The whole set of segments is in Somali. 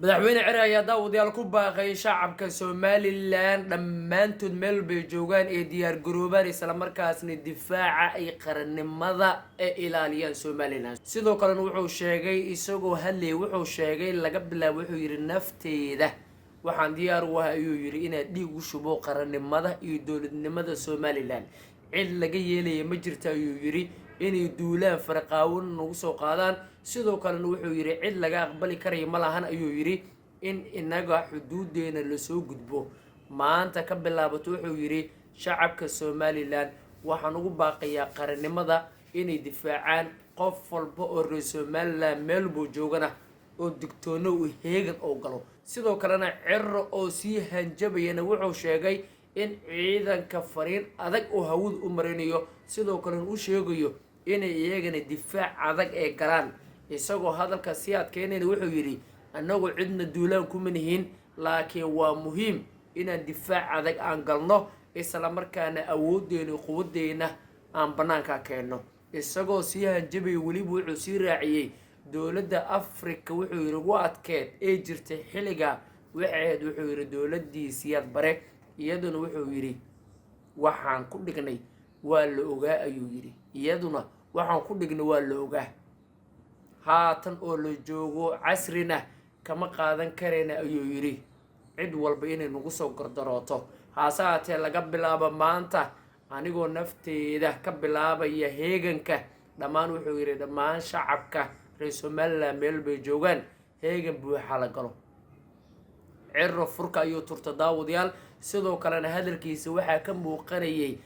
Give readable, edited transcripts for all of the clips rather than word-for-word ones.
madaxweyne cere ayaa daawadayaal ku baaqay shacabka Somaliland dhammaantood meel bay joogaan ee diyaar garoobaan isla markaasna difaaca ay qarannimada ee ilaaliyaan Somaliland sidoo kale wuxuu sheegay isagoo hadlay wuxuu sheegay laga bilaabo wuxuu yiri nafteeda waxaan diyaar u ahay ayuu yiri inaad dhiig u shubo qarannimada iyo dowladnimada Somaliland cid laga yeelay ma jirto ayuu yiri inay duulaan farqaawan nagu soo qaadaan sidoo kale wuxuu yiri cid laga aqbali karay ma lahan ayuu yiri in inaga xuduudeena la soo gudbo maanta ka bilaabato wuxuu yiri shacabka Somaliland waxaan ugu baaqayaa qarannimada inay difaacaan qof walba oo reer Somaliland meel buu joogana oo digtoono u heegan oo galo sidoo kalena cirro oo sii hanjabayna wuxuu sheegay in ciidanka fariin adag oo hawad u marinayo sidoo kale uu sheegayo inay iyagana difaac adag ee galaan isagoo hadalka si adkeynayna wuxuu yiri anagu cidna duulaan kuma nihiin laakiin waa muhiim inaan difaac adag aan galno isla markaana awoodeena quwadeena aan banaanka keenno isagoo si hanjabay waliba wuxuu sii raaciyay dowladda Afrika wuxuu yiri waa adkeed ee jirtay xiliga waxaad wuxuu yiri dowladii Siyaad Bare iyaduna wuxuu yiri waxaan ku dhignay waa la ogaa ayuu yiri iyaduna waxaan ku dhignay waa la ogaa haatan oo la joogo casrina kama qaadan kareyna ayuu yiri cid walba inay nagu soo gardarooto haasaatee laga bilaabo maanta anigoo nafteeda ka bilaabaya heeganka dhammaan wuxuu yiri dhammaan shacabka reer Somaliland meel bay joogaan heegan buuxa la galo cirro furka ayuu turta daawadayaal sidoo kalena hadalkiisa waxaa ka muuqanayay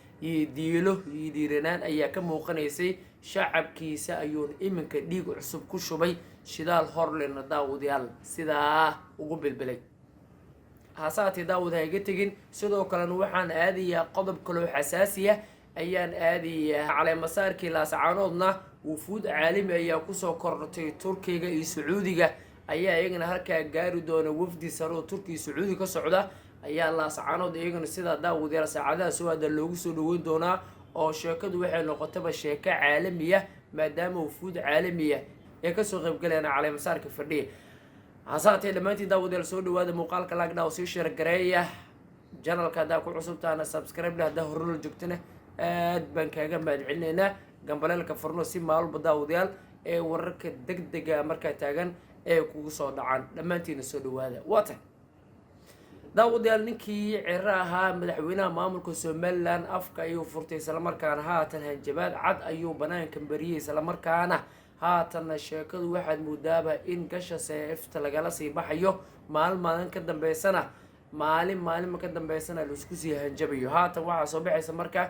diiranaan ayaa ka muuqanaysay shacabkiisa ayuu iminka dhiig cusub ku shubay shidaal horlena daawadayaal sidaa ugu bilbilay haasaati daawada iga tagin sidoo kalena waxaan aadayaa qodob kale oo xasaasi ah ayaan aadayaa caleemasaarkii Laascaanoodna wufuud caalami ayaa ku soo kordhatay Turkiga iyo Sacuudiga ayaa iyagana halka gaari doona wafdi sare oo Turkiga Sacuudi ka socda ayaa Laascaanood iyagana sida daawadayaal saacadaha soo aad loogu soo dhaweyn doonaa oo sheekadu waxay noqotay sheeko caalami ah maadaama wufuud caalami ah ee ka soo qayb galayna caleemasaarka fadhiya hasaatee dhamaantii daawadayaal soo dhawaada muuqaalka laagna oo sii share gareeya channelka hadaa ku cusubtaana subscribe hadaa hore la joogtana aad baan kaaga mahadcelinaynaa gambaleelka furno si maalba daawadayaal ee wararka degdega marka taagan ee kugu soo dhacaan dhamaantiina soo dhawaada waata daawadayaal ninkii cira ahaa madaxweynaha maamulka Somaliland afka ayuu furtay isla markaana haatan hanjabaad cad ayuu banaanka bariyay isla markaana haatan sheekadu waxaad moodaaba in gasha seefta lagala sii baxayo maalin ka dambeysana maalin ka dambeysana la isku sii hanjabayo haatan waxa soo baxaysa marka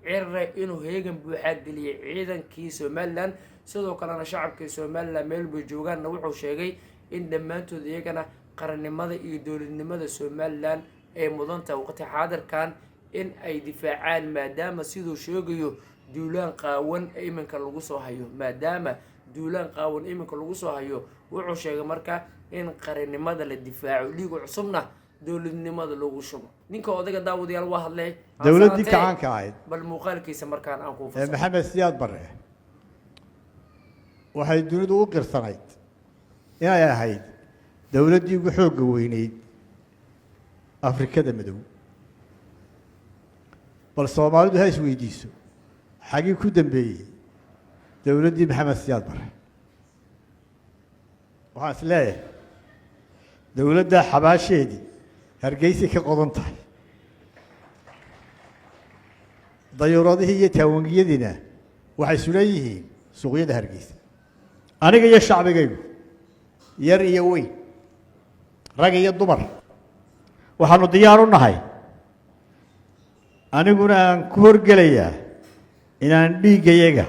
cirre inuu heegan buuxa geliyay ciidankii Somaliland sidoo kalena shacabka Somaliland meel bay joogaan wuxuu sheegay in dhammaantood iyagana qarannimada iyo dowladnimada Somaliland ee mudanta waqti xaadirkan in ay difaacaan maadaama sidoo sheegayo duulaan qaawan iminka lagu soo hayo maadaama duulaan qaawan iminka lagu soo hayo wuxuu sheegay marka in qarannimada la difaaco dhiig cusubna dowladnimada lagu shubo ninka odaga daawadayaal waa hadlay dowladii kacaanka ahayd bal muuqaalkiisa markaan aan ku fasaxay Maxamed Siyaad Bare waxay dunidu u qirsanayd inay ahayd dowladii ugu xoog weyneyd Afrikada madow bal Soomaalidu hay isweydiiso xagii ku dambeeyay dowladii Maxamed Siyaad Bare waxaan isleeyahay dowladda xabaasheedii Hargeysa ka qodan tahay dayuuradihii iyo taawangiyadiina waxay suleeyihiin suuqyada Hargeysa aniga iyo shacbigaygu yar iyo weyn rag iyo dumar waxaanu diyaar u nahay aniguna aan ku horgelayaa inaan dhiigayaga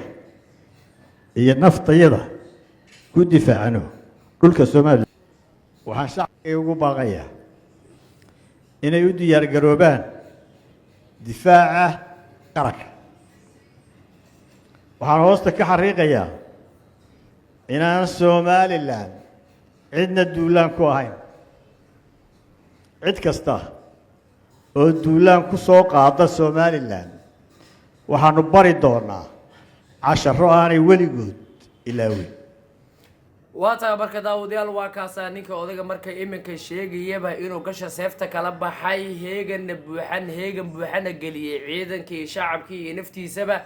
iyo naftayada ku difaacano dhulka Soomaaliya waxaan shacbiga ugu baaqayaa inay u diyaar garoobaan difaaca qaranka waxaan hoosta ka xariiqayaa inaan Somaliland cidna duulaan ku ahayn cid kasta oo duulaan ku soo qaada Somaliland waxaanu bari doonaa casharo aanay weligood ilaawin waa tahay marka daawadayaal waa kaasaa ninka odayga marka iminka sheegayaba inuu gasha seefta kala baxay heegan buuxana geliyey ciidankii shacabkii iyo naftiisaba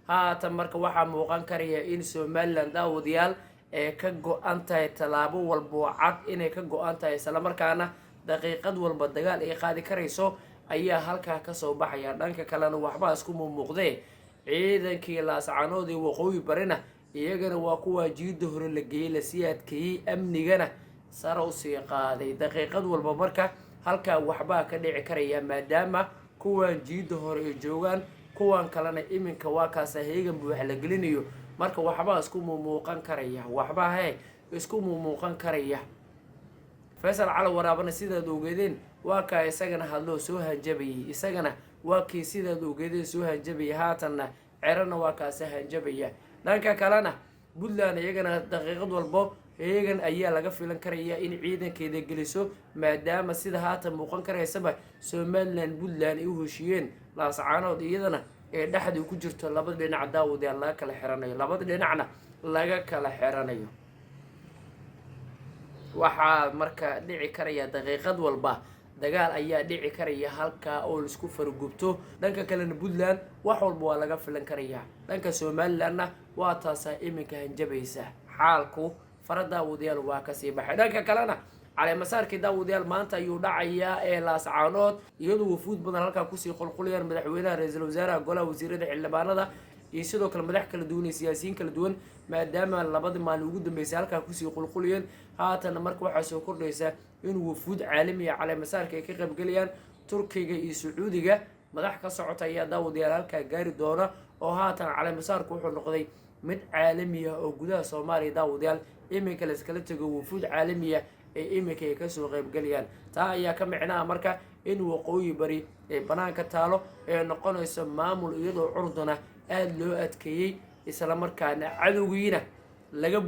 haatan marka waxaa muuqan karaya in Somaliland daawadayaal ee ka go-an tahay tallaabo walba cad inay ka go-an tahay isla markaana daqiiqad walba dagaal ay qaadi karayso ayaa halkaa kasoo baxaya dhanka kalena waxba isku muuqdee ciidankii laascaanood ee waqooyi barina iyagana waa kuwa jiida hore la geeyey la sii adkeeyey amnigana sare usii qaaday daqiiqad walba marka halkaa waxbaa ka dhici karaya maadaama kuwan jiida hore ay joogaan kuwan kalena iminka waa kaasa heegan buuxa la gelinayo marka waxbaa isku muuqan karaya isku muuqan karaya Faysal Cali Waraabana sidaad ogeedeen waa ka isagana hadloo soo hanjabayay isagana waa kii sidaad ogeedeen soo hanjabayay haatanna cirana waa kaasa hanjabaya dhanka kalena Puntland iyagana daqiiqad walba heegan ayaa laga filan karaya in ciidankeeda geliso maadaama sida haatan muuqan karaysaba Somaliland Puntland ay u heshiyeen laascaanood iyadana ee dhaxdu ku jirto labada dhinac daawadayaal laga kala xiranayo labada dhinacna laga kala xiranayo waxaa marka dhici karaya daqiiqad walba dagaal ayaa dhici karaya halka oo la isku fargubto dhanka kalena Puntland wax walba waa laga filan karaya dhanka Somalilandna waa taasa iminka hanjabaysa xaalku farada daawadayaal waa ka sii baxay dhanka kalena على مسارك داوديال مانتا يودعيا ee laascaanood iyadoo wufuud badan halka ku sii qulqulayaan madaxweynaha ra'iisul wasaaraha golaha wasiirada xildhibaanada iyo sidoo kale madax kala duwan siyaasiyiin kala duwan maadaama labada maalin ugu dambeysay halka ku sii qulqulayeen haatan marka waxa soo kordhaysa in wufuud caalami ah على مسارka ay ka qayb galayaan Turkiga iyo Sacuudiga madax ka socota ayaa daawadayaal halka gaari doona oo haatan على مسارku wuxuu noqday mid caalami ah oo gudaha Soomaaliya daawadayaal iminka la iskala tago wufuud caalami ah ee iminka ay ka soo qayb galayaan taa ayaa ka micnaa marka in waqooyi bari ee banaanka taalo ee noqonayso maamul iyadoo curdana aad loo adkeeyay isla markaana cadowgiina laga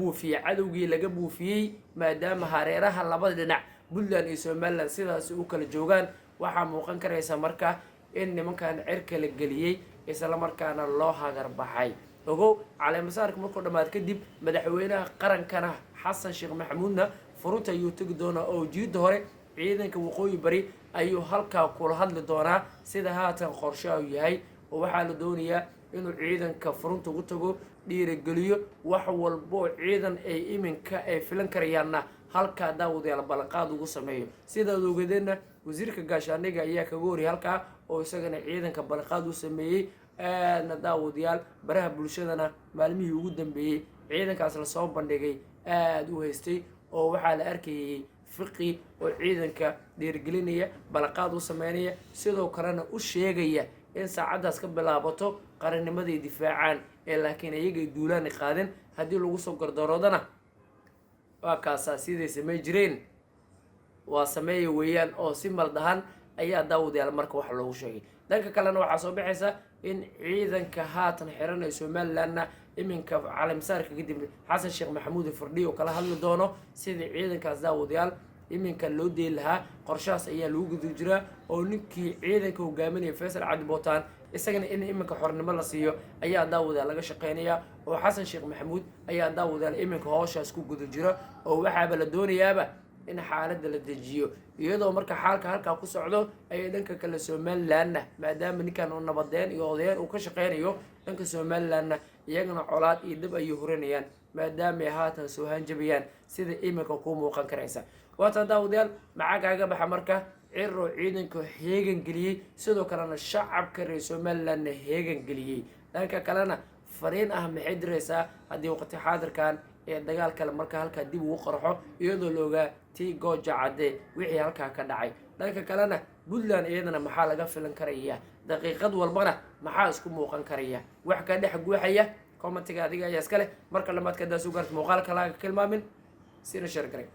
buufiyay maadaama hareeraha labada dhinac Puntland iyo Somaliland sidaas u kala joogaan waxa muuqan karaysa marka in nimankan cirka la geliyay isla markaana loo hagar baxay ogow على مسارك markuu dhamaad kadib madaxweynaha qarankana Xasan Sheekh Maxamuudna furunta ayuu tagi doonaa oo jiida hore ciidanka waqooyi bari ayuu halkaa kula hadli doonaa sida haatan qorshe uu yahay oo waxaa la doonayaa inuu ciidanka furunta ugu tago dhiirigeliyo wax walbo ciidan ay iminka ay filan karayaanna halkaa daawadayaal balqaad ugu sameeyo sidaad ogeedeenna wasiirka gaashaaniga ayaa kaga wariyay halkaa oo isagana ciidanka balqaad u sameeyay aadna daawadayaal baraha bulshadana maalmihii ugu dambeeyay ciidankaas la soo bandhigay aad u haystay oo waxaa la arkayay fiqi oo ciidanka dhiirgelinaya balqaad u sameynaya sidoo kalena u sheegaya in saacadaas ka bilaabato qarannimadii difaacaan ee laakiin iyaga duulaan qaadin haddii lagu soo gardaroodana waa kaasa sidii samay jireen waa sameeyay weeyaan oo si maldahan ayaa daawadayaal marka wax loogu sheegay dhanka kalena waxaa soo baxaysa in ciidanka haatan xiran ee Somalilandna iminka على مسارك kadib Xasan Sheekh Maxamuud fardhiyo kala hadli doono sidii ciidankaas daawadayaal iminka loo deey lahaa qorshaas ayaa lagu gudu jiraa oo ninkii ciidanka hogaaminaya Faysal Cali Bootaan isagana in iminka xornimo la siiyo ayaa daawadayaal laga shaqeynaya oo Xasan Sheekh Maxamuud ayaa daawadayaal iminka hawshaas ku gudu jira oo waxaaba la doonayaaba in xaaladda la dejiyo iyadoo marka xaalka halka ku socdo ay dhanka kale Somaliland maadaama ninkan uu nabadeen iyo odayaal uu ka shaqeynayo dhanka Somaliland iyagana colaad iyo dib ay horanayaan maadaama ay haatan soo hanjabayaan sida iminka ku muuqan karaysa waata daawadayaal macaaga baxa marka ciro ciidanka heegan galiyay sidoo kalena shacabka reer Somaliland heegan galiyay dhanka kalena fariin ah maxay diraysaa haddii waqti xaadirkan ee dagaal kale marka halka dib ugu qarxo iyadoo looga tii gooja cadde wixii halka ka dhacay dhanka kalena Puntland iyadana maxaa laga filan karaya daqiiqad walbana maxaa isku muuqan karaya wax ka dhex guuxaya commentiga adiga ayaa iska leh marka lamaad ka daas u gaarto muuqaalka laga kilmaamin sina share garay